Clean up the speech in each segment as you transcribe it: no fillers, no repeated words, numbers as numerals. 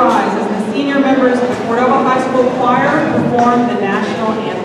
rise as the senior members of the Cordova High School Choir perform the national anthem.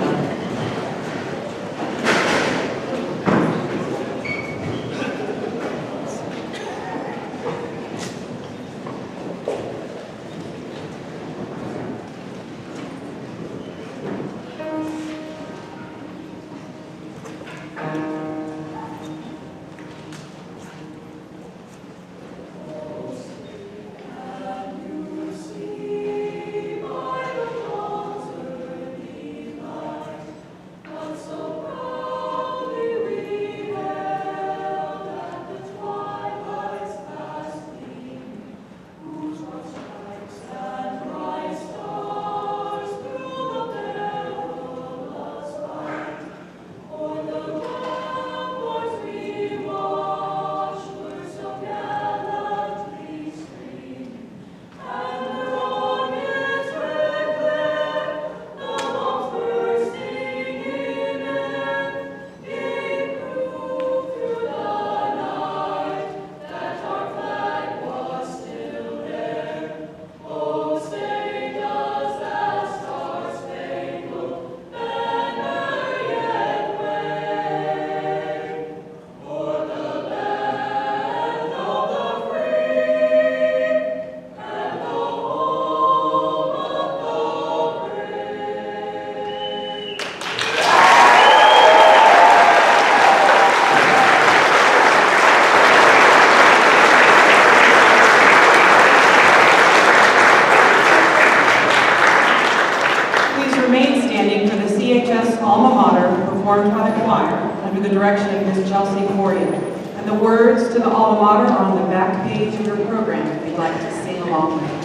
Chs Alma Mater performed by the choir under the direction of Ms. Corrio. And the words to the Alma Mater are on the back page of your program if you'd like to sing along with us.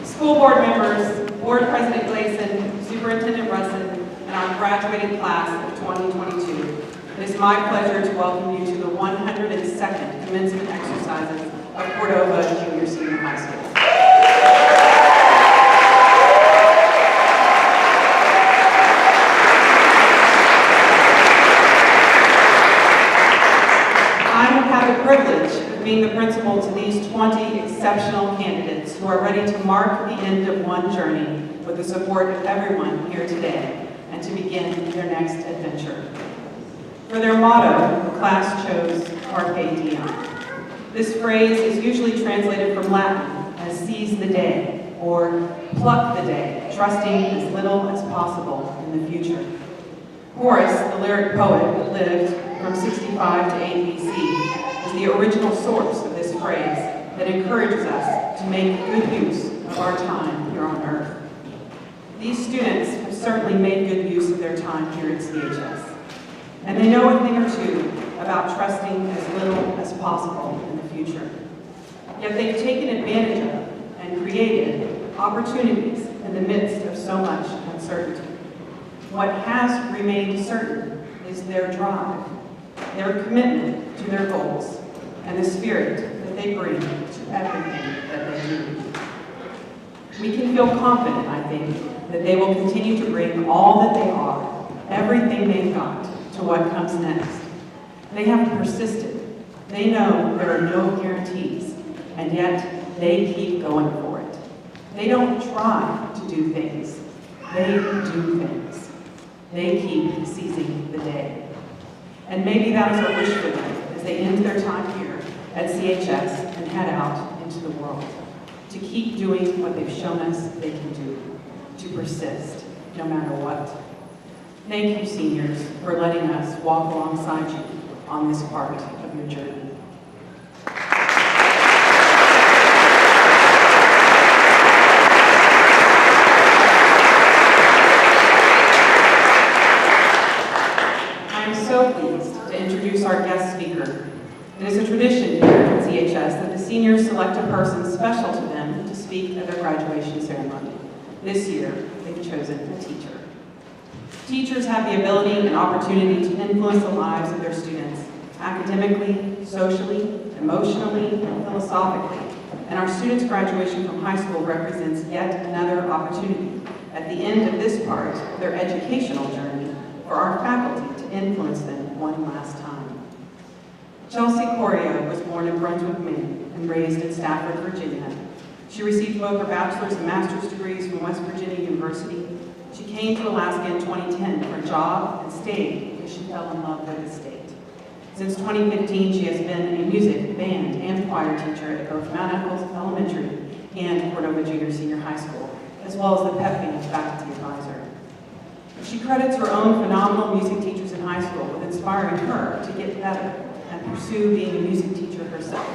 School board members, Board President Gleason, Superintendent Russin, and our graduating class of 2022. It is my pleasure to welcome you to the 102nd commencement exercises of Cordova Junior Senior High School. I have had the privilege of being the principal to these 20 exceptional candidates who are ready to mark the end of one journey with the support of everyone here today and to begin their next adventure. For their motto, the class chose Carpe Diem. This phrase is usually translated from Latin as seize the day or pluck the day, trusting as little as possible in the future. Horace, the lyric poet that lived from 65 to 8 BC, is the original source of this phrase that encourages us to make good use of our time here on earth. These students have certainly made good use of their time here at CHS. And they know a thing or two about trusting as little as possible in the future. Yet they've taken advantage of and created opportunities in the midst of so much uncertainty. What has remained certain is their drive, their commitment to their goals, and the spirit that they bring to everything that they do. We can feel confident, I think, that they will continue to bring all that they are, everything they've got, to what comes next. They have persisted. They know there are no guarantees, and yet they keep going for it. They don't try to do things. They do things. They keep seizing the day. And maybe that is our wish for them as they end their time here at CHS and head out into the world, to keep doing what they've shown us they can do, to persist no matter what. Thank you, seniors, for letting us walk alongside you on this part of your journey. I am so pleased to introduce our guest speaker. It is a tradition here at CHS that the seniors select a person special to them to speak at their graduation ceremony. This year, they've chosen a teacher. Teachers have the ability and opportunity to influence the lives of their students, academically, socially, emotionally, and philosophically. And our students' graduation from high school represents yet another opportunity at the end of this part of their educational journey for our faculty to influence them one last time. Chelsea Corrio was born in Brunswick, Maine, and raised in Stafford, Virginia. She received both her bachelor's and master's degrees from West Virginia University. She came to Alaska in 2010 for a job and stayed because she fell in love with the state. Since 2015, she has been a music, band, and choir teacher at both Mount Eccles Elementary and Cordova Junior Senior High School, as well as the pep band faculty advisor. She credits her own phenomenal music teachers in high school with inspiring her to get better and pursue being a music teacher herself.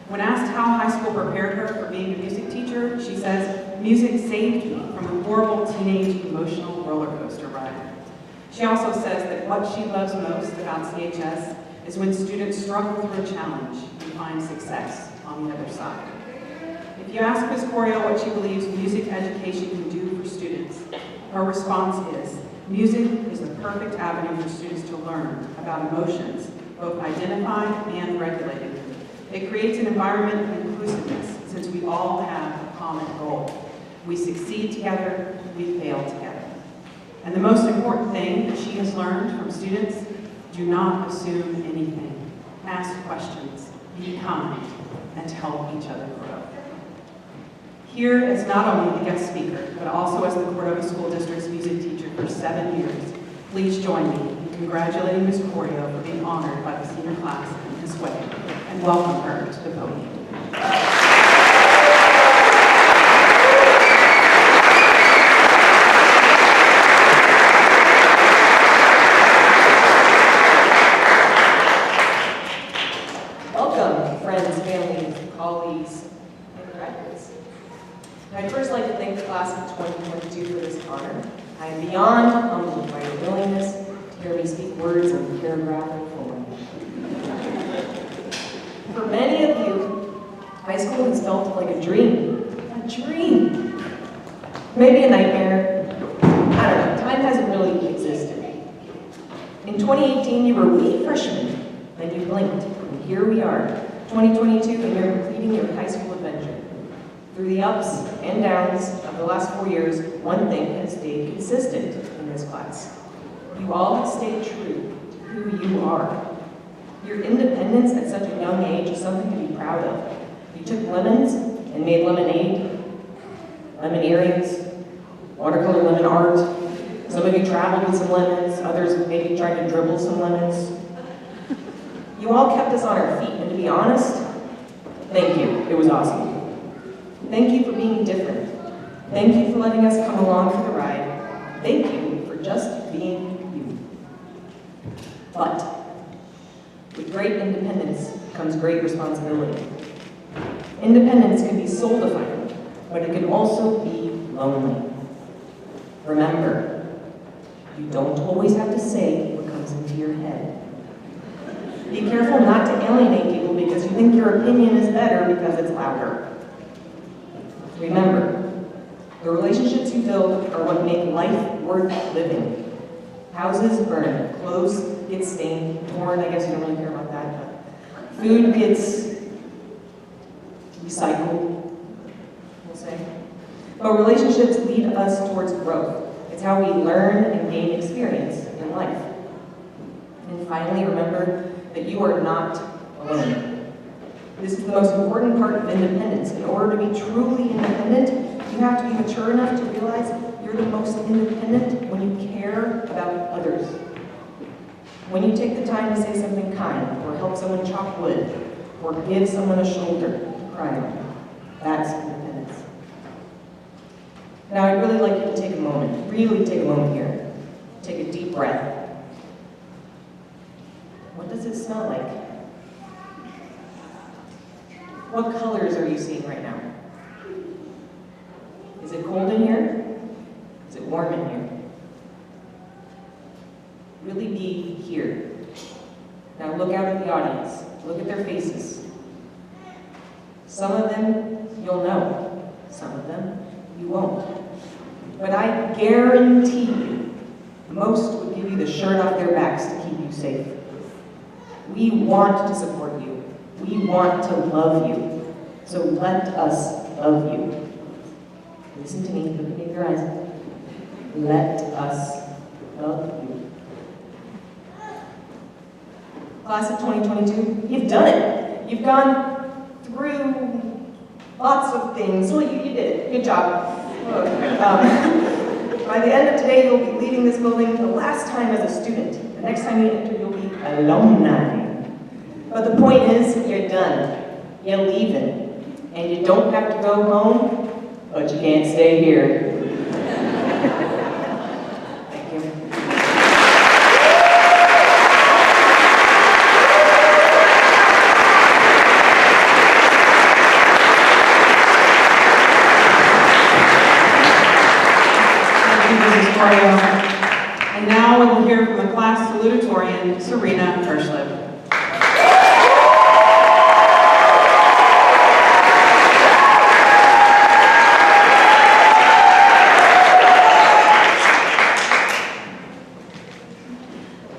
When asked how high school prepared her for being a music teacher, she says, "Music saved me from a horrible teenage emotional roller coaster ride." She also says that what she loves most about CHS is when students struggle through a challenge and find success on the other side. If you ask Ms. Corrio what she believes music education can do for students, her response is, music is the perfect avenue for students to learn about emotions, both identified and regulated. It creates an environment of inclusiveness, since we all have a common goal. We succeed together, we fail together. And the most important thing that she has learned from students, do not assume anything. Ask questions, be kind, and help each other grow. Here as not only the guest speaker, but also as the Cordova School District's music teacher for 7 years, please join me in congratulating Ms. Corrio for being honored by the senior class in this way, and welcome her to the podium. Welcome, friends, family, colleagues, and graduates. I'd first like to thank the class of 2022 for this honor. I am beyond humbled by your willingness to hear me speak words in paragraphic form. For many of you, high school has felt like a dream. A dream. Maybe a nightmare. I don't know. Time hasn't really existed. In 2018, you were wee freshmen, then you blinked, and here we are, 2022, and you're completing your high school adventure. Through the ups and downs of the last 4 years, one thing has stayed consistent in this class. You all have stayed true to who you are. Your independence at such a young age is something to be proud of. You took lemons and made lemonade, lemon earrings, watercolor lemon art. Some of you traveled with some lemons, others maybe tried to dribble some lemons. You all kept us on our feet, and to be honest, thank you. It was awesome. Thank you for being different. Thank you for letting us come along for the ride. Thank you for just being you. But with great independence comes great responsibility. Independence can be soul-defining, but it can also be lonely. Remember, you don't always have to say what comes into your head. Be careful not to alienate people because you think your opinion is better because it's louder. Remember, the relationships you build are what make life worth living. Houses burn, clothes get stained, torn, I guess you don't really care about that, but food gets recycled, we'll say. But relationships lead us towards growth. It's how we learn and gain experience in life. In and finally remember that you are not alone. This is the most important part of independence. In order to be truly independent, you have to be mature enough to realize you're the most independent when you care about others. When you take the time to say something kind, or help someone chop wood, or give someone a shoulder to cry on, that's independence. Now, I'd really like you to take a moment, really take a moment here. Take a deep breath. What does it smell like? What colors are you seeing right now? Is it cold in here? Is it warm in here? Really be here. Now look out at the audience. Look at their faces. Some of them you'll know. Some of them you won't. But I guarantee you, most would give you the shirt off their backs to keep you safe. We want to support you. We want to love you. So let us love you. Listen to me, look at me in your eyes. Let us love you. Class of 2022, you've done it. You've gone through lots of things. Well, you did it. Good job. By the end of today, you'll be leaving this building the last time as a student. The next time you enter, you'll be alumni. But the point is, you're done. You're leaving. And you don't have to go home, but you can't stay here. Thank you. Corrio. And now we will hear from the class salutatorian, Serena Kirschlip.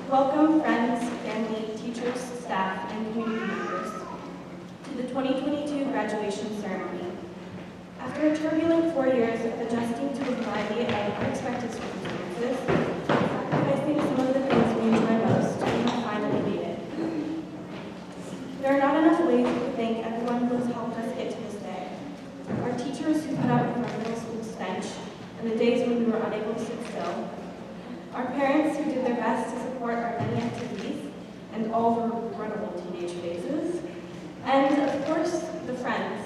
Welcome, friends, family, teachers, staff, and community members to the 2022 graduation ceremony. After a turbulent 4 years of adjusting to a variety of unexpected circumstances, sacrificing some of the things we enjoy most, we have finally made it. There are not enough ways to thank everyone who has helped us get to this day. Our teachers who put up with our middle school stench and the days when we were unable to sit still. Our parents who did their best to support our many activities and all the regrettable teenage phases. And of course, the friends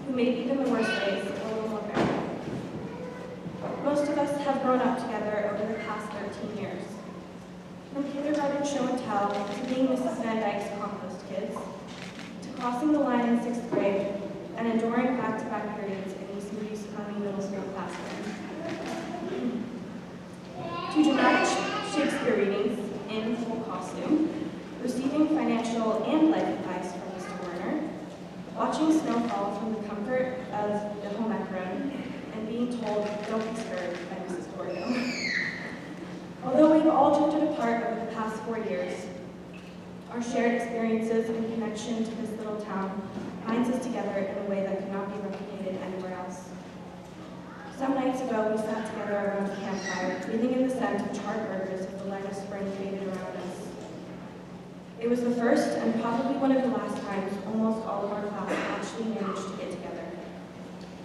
who made even the worst days a little more bearable. Most of us have grown up together over the past 13 years. From kindergarten show and tell to being Mrs. Van Dyke's compost kids, to crossing the line in 6th grade and enduring back-to-back periods in East Moody's County Middle School classroom. To dramatic Shakespeare readings in full costume, receiving financial and life advice from Mr. Werner, watching snowfall from the comfort of the home ec room, and being told, don't be scared by Mrs. Corrio. Although we've all drifted apart over the past 4 years, our shared experiences and connection to this little town binds us together in a way that cannot be replicated anywhere else. Some nights ago, we sat together around a campfire, breathing in the scent of charred burgers as the light of spring faded around us. It was the first and probably one of the last times almost all of our class actually managed to get together.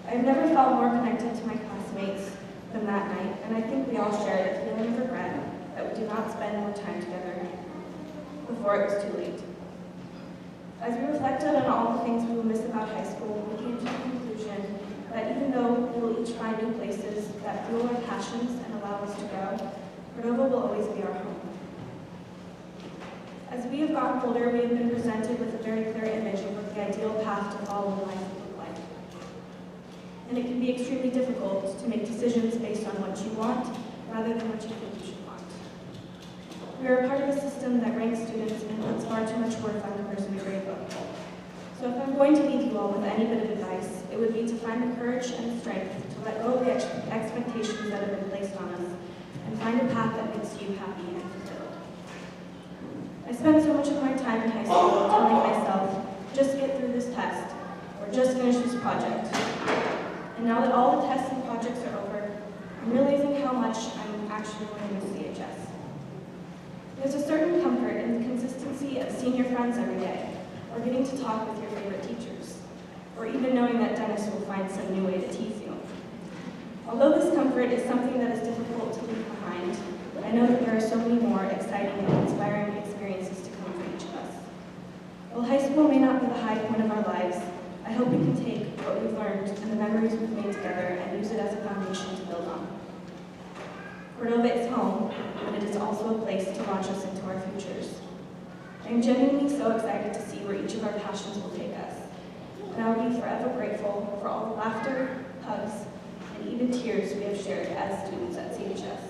I've never felt more connected to my classmates than that night, and I think we all shared a feeling of regret that we did not spend more time together before it was too late. As we reflected on all the things we will miss about high school, we came to the conclusion that even though we will each find new places that fuel our passions and allow us to grow, Cordova will always be our home. As we have gotten older, we have been presented with a very clear image of what the ideal path to follow in life would look like. And it can be extremely difficult to make decisions based on what you want rather than what you think you should want. We are a part of a system that ranks students and puts far too much worth on the person's grade book. So if I'm going to leave you all with any bit of advice, it would be to find the courage and the strength to let go of the expectations that have been placed on us and find a path that makes you happy and fulfilled. I spent so much of my time in high school telling myself, just get through this test, or just finish this project. And now that all the tests and projects are over, I'm realizing how much I'm actually learning with CHS. There's a certain friends every day, or getting to talk with your favorite teachers, or even knowing that Dennis will find some new way to tease you. Although this comfort is something that is difficult to leave behind, I know that there are so many more exciting and inspiring experiences to come for each of us. While high school may not be the high point of our lives, I hope we can take what we've learned and the memories we've made together and use it as a foundation to build on. Cordova is home, but it is also a place to launch us into our futures. I am genuinely so excited to see where each of our passions will take us, and I will be forever grateful for all the laughter, hugs, and even tears we have shared as students at CHS.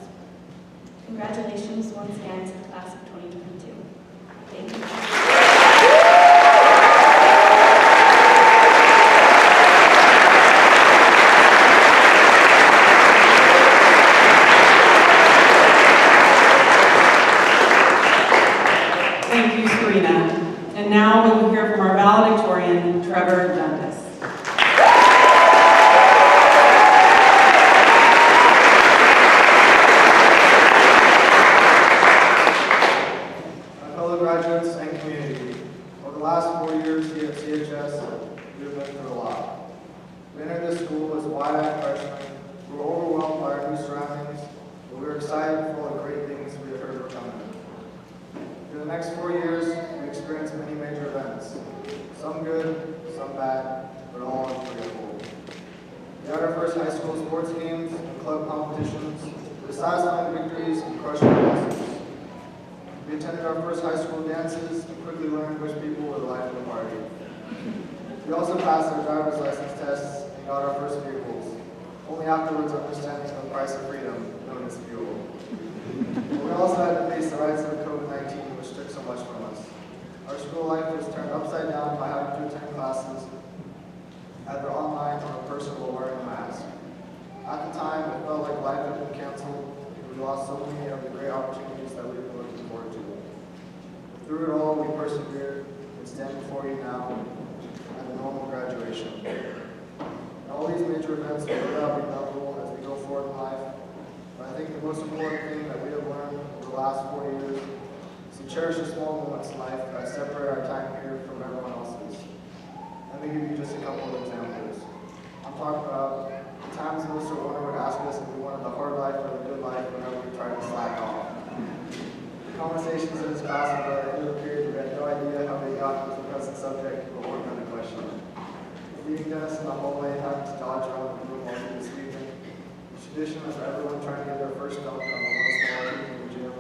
Congratulations once again to the class of 2022. Thank you. And now we will hear from our valedictorian, Trevor Dundas. My fellow graduates and community, over the last 4 years here at CHS, we have been through a lot. We entered this school as wide-eyed freshmen. We were overwhelmed by our new surroundings, but we were excited for all the great things we had heard were coming. For the next 4 years, we experienced many major events. Some good, some bad, but all unforgettable. We had our first high school sports games and club competitions, with satisfying victories and crushing losses. We attended our first high school dances and quickly learned which people were the life of the party. We also passed our driver's license tests and got our first vehicles, only afterwards understanding the price of freedom, known as fuel. We also had to face the rise of COVID-19, which took so much from us. Our school life was turned upside down by having to attend classes either online or in person while wearing a mask. At the time, it felt like life had been canceled, and we lost so many of the great opportunities that we had been looking forward to. But through it all, we persevered and stand before you now at the normal graduation. And all these major events will no doubt be memorable as we go forward in life. But I think the most important thing that we have learned over the last 4 years is to cherish the small moments in life that separate our time here from everyone else's. Let me give you just a couple of examples. I'm talking about the times Mr. Warner would ask us if we wanted the hard life or the good life whenever we tried to slack off. The conversations in his class about the end of the period, we had no idea how they got to the present subject or what kind of question. Leaving Dennis in the hallway and having to dodge around the room while he was sleeping. The tradition of everyone trying to get their first dunk on the one small team in the gym.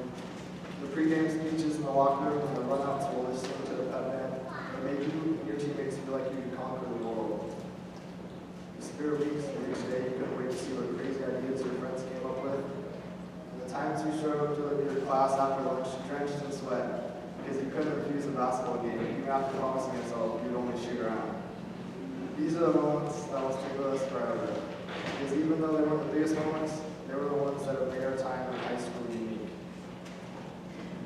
The pregame speeches in the locker room and the runouts while listening to the pep band that made you and your teammates feel like you could conquer the world. The spirit weeks where each day you couldn't wait to see what crazy ideas your friends came up with. And the times you showed up to your class after lunch drenched in sweat because you couldn't refuse a basketball game even after promising yourself you'd only shoot around. These are the moments that will stick with us forever. Because even though they weren't the biggest moments, they were the ones that have made our time in high school unique.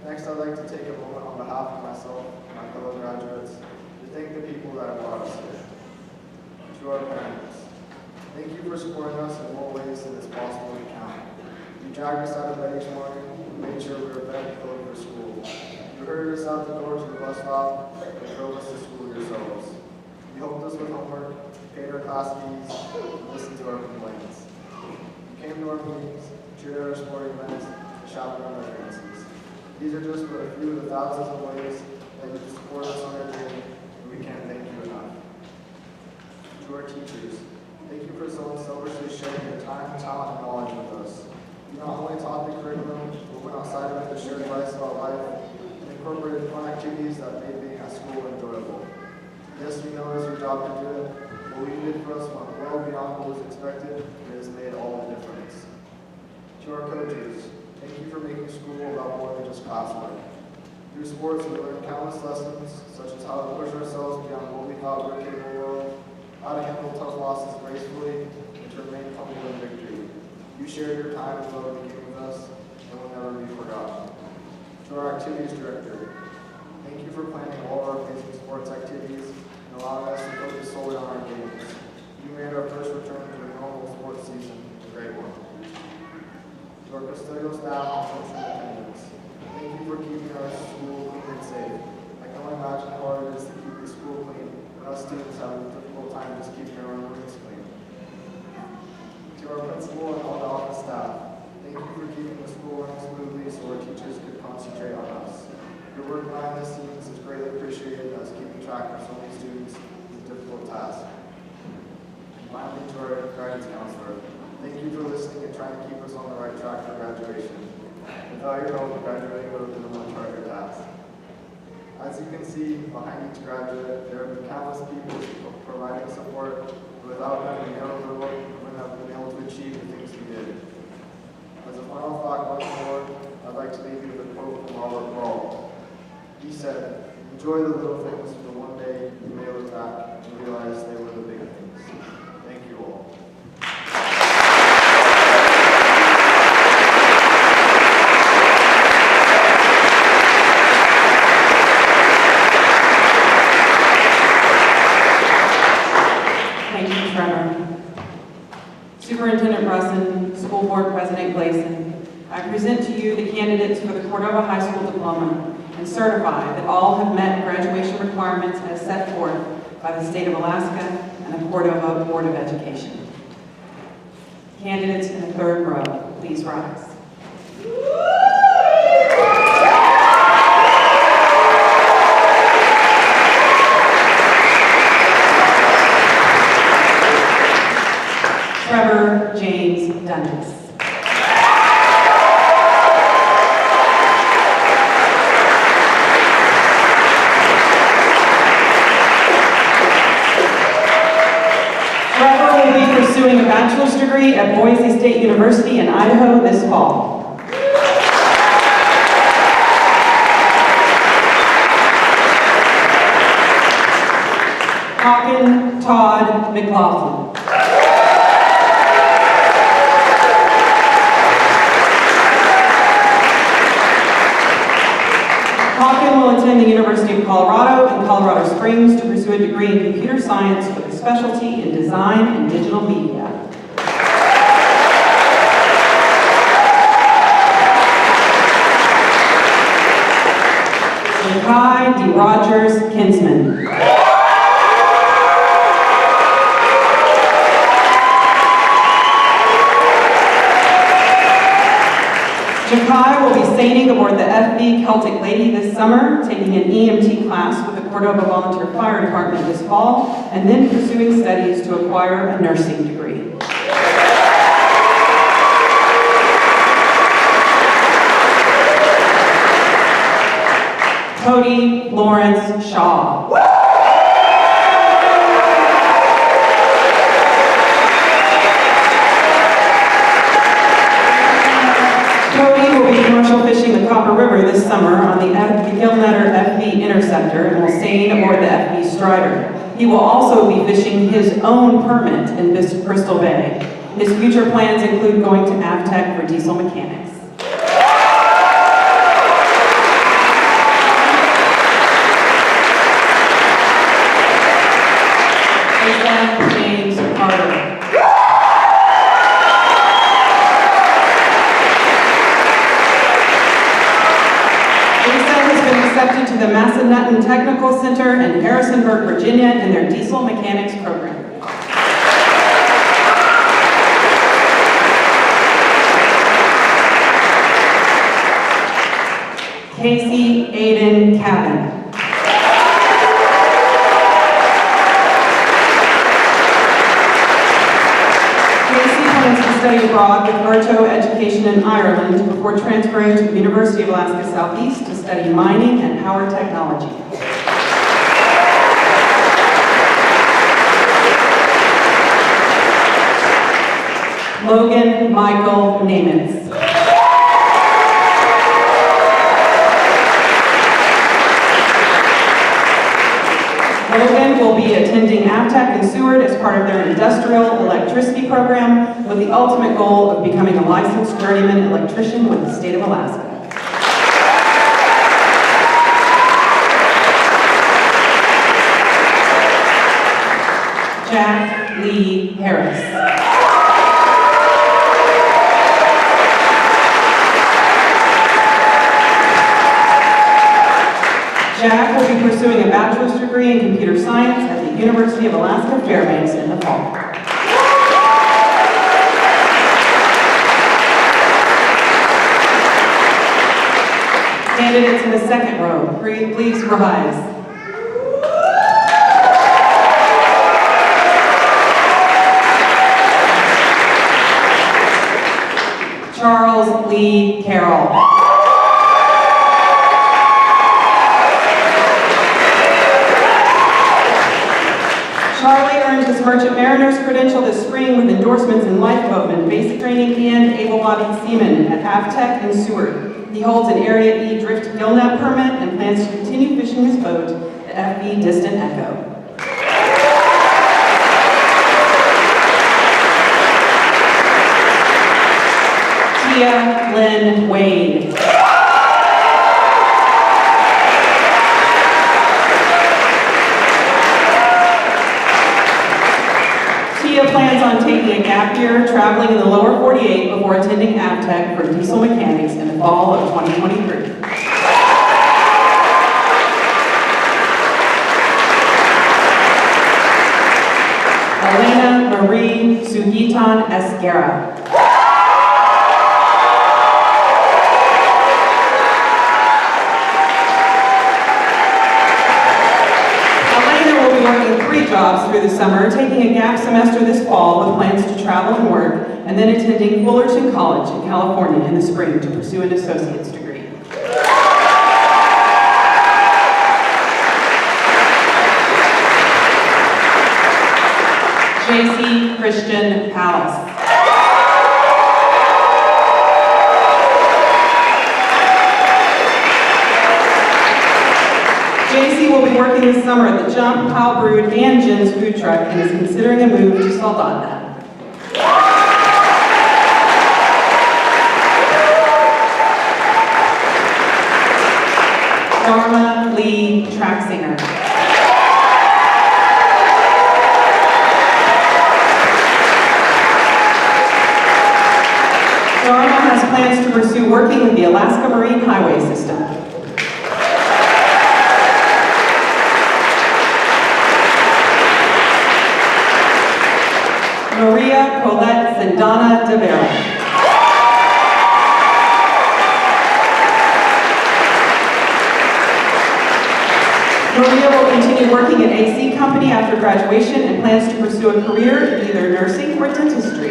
Next, I'd like to take a moment on behalf of myself and my fellow graduates to thank the people that have brought us here. To our parents, thank you for supporting us in more ways than it's possible to count. You dragged us out of bed each morning and made sure we were fed and clothed for school. You herded us out the door to the bus stop and drove us to school yourselves. You helped us with homework, paid our class fees, and listened to our complaints. You came to our meetings, cheered at our sporting events, and shouted on our dances. These are just a few of the thousands of ways that you support us on our journey, and we can't thank you enough. To our teachers, thank you for so selflessly sharing your time, talent, and knowledge with us. You not only taught the curriculum, but went outside of it to share advice about life and incorporated fun activities that made being at school enjoyable. Yes, we know it's your job to do it, but what you did for us went well beyond what was expected, and it has made all the difference. To our coaches, thank you for making school about more than just classwork. Through sports, we learned countless lessons, such as how to push ourselves beyond what we thought we were capable of, how to handle tough losses gracefully, and to remain humble in victory. You shared your time and love the game with us, and will never be forgotten. To our activities director, thank you for planning all our amazing sports activities and allowing us to focus solely on our games. You made our first return to a normal sports season a great one. To our custodial staff and social attendants, thank you for keeping our school clean and safe. I can only imagine Your work behind the scenes is greatly appreciated as keeping track of so many students is a difficult task. And finally, to our guidance counselor, thank you for listening and trying to keep us on the right track for graduation. Without your help, graduating would have been a much harder task. As you can see behind each graduate, there have been countless people providing support, but without them, we never would have been able to achieve the things we did. As a final thought once more, I'd like to leave you with a quote from Robert Brawl. He said, "Enjoy the little things, for one day you may look back and realize they were the big things." Thank you all. Thank you, Trevor. Superintendent Brusson, School Board President Gleason, I present to you the candidates for the Cordova High School Diploma and certify that all have met graduation requirements as set forth by the State of Alaska and the Cordova Board of Education. Candidates in the third row, please rise. Trevor James Dundas. Trevor will be pursuing a bachelor's degree at Boise State University in Idaho this fall. Hawken Todd McLaughlin. Hawken will attend the University of Colorado in Colorado Springs to pursue a degree in computer science with a specialty in design and digital media. Kai D. Rogers Kinsman. Jakai will be sailing aboard the FB Celtic Lady this summer, taking an EMT class with the Cordova Volunteer Fire Department this fall, and then pursuing studies to acquire a nursing degree. Cody Lawrence Shaw. Cody will be commercial fishing the Copper River this summer on the Gillnetter FB Interceptor and will sail aboard the FB Strider. He will also be fishing his own permit in Bristol Bay. His future plans include going to AvTech for diesel mechanics. James Carter. Accepted to the Massanutten Technical Center in Harrisonburg, Virginia in their diesel mechanics program. Casey Aiden Cabin. To study abroad with Corrio education in Ireland before transferring to the University of Alaska Southeast to study mining and power technology. Logan Michael Namitz. Logan will be attending AvTech in Seward as part of their industrial electricity program with the ultimate goal of becoming a licensed journeyman electrician with the state of Alaska. Jack Lee Harris. Jack will be pursuing a bachelor's degree in computer science at the University of Alaska Fairbanks in the fall. Candidates in the second row, please rise. Charles Lee Carroll. Charlie earned his Merchant Mariner's credential this spring with endorsements in lifeboatman, basic training, and able-bodied seaman at Avtech and Seward. He holds an Area E Drift Gillnet permit and plans to continue fishing his boat, the FB Distant Echo. Tia Lynn Wade. Tia plans on taking a gap year, traveling in the lower 48 before attending Avtech for diesel mechanics in the fall of 2023. Elena Marie Sugitan Esguerra. Jobs through the summer, taking a gap semester this fall with plans to travel and work, and then attending Fullerton College in California in the spring to pursue an associate's degree. JC Christian Palace. JC will be working this summer at the Jump, Pal Brewed, and Jen's food truck and is considering a move to Saldana. Dharma Lee Tracksinger. Dharma has plans to pursue working with the Alaska Marine Highway System. Maria Colette Sandana de Vera. Maria will continue working at AC Company after graduation and plans to pursue a career in either nursing or dentistry.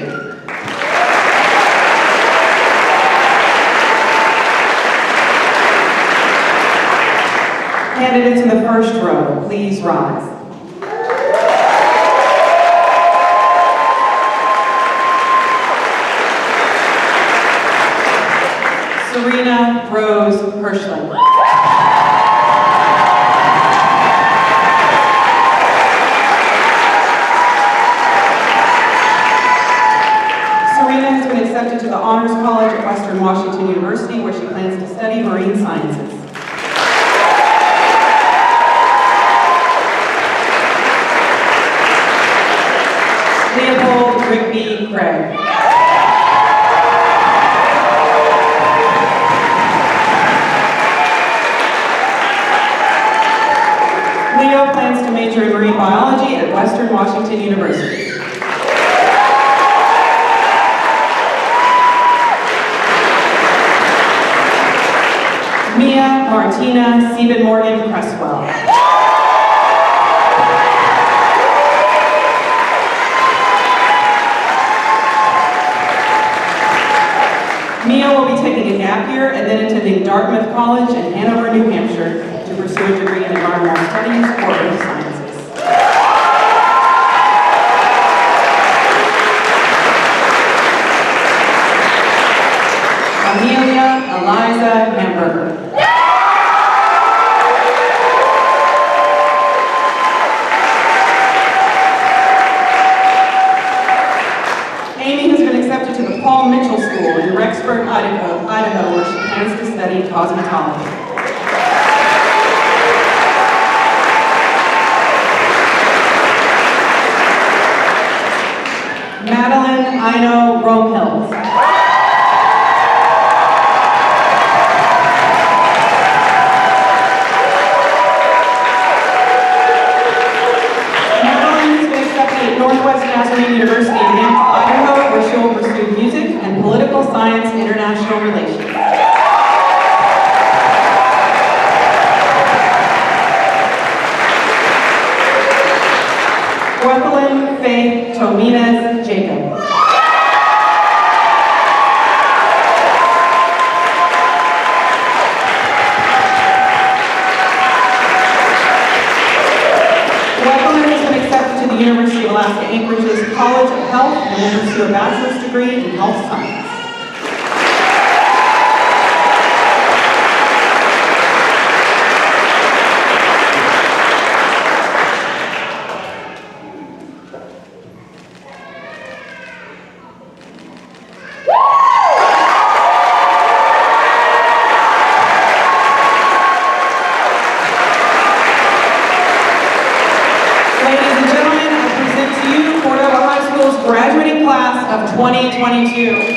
Candidates in the first row, please rise. Serena Rose Hirschland. Serena has been accepted to the Honors College at Western Washington University, where she plans to study marine sciences. Leopold Rigby Craig. Leo plans to major in marine biology at Western Washington University. Mia Martina Sieben Morgan Cresswell. Mia will be taking a gap year and then attending Dartmouth College in Hanover, New Hampshire to pursue a degree in environmental studies or earth sciences. Amelia Eliza Hamburger. Amy has been accepted to the Paul Mitchell School in Rexburg, Idaho, where she plans to study cosmetology. Madeline Ino Romhill. Madeline has been accepted at Northwest Nazarene University in Nampa, Idaho, where she will pursue music and political science international relations. Jacqueline Faith Tominez Jacob. Jacqueline has been accepted to the University of Alaska Anchorage's College of Health and will pursue a bachelor's degree in health science. Ladies and gentlemen, I present to you Cordova High School's graduating class of 2022.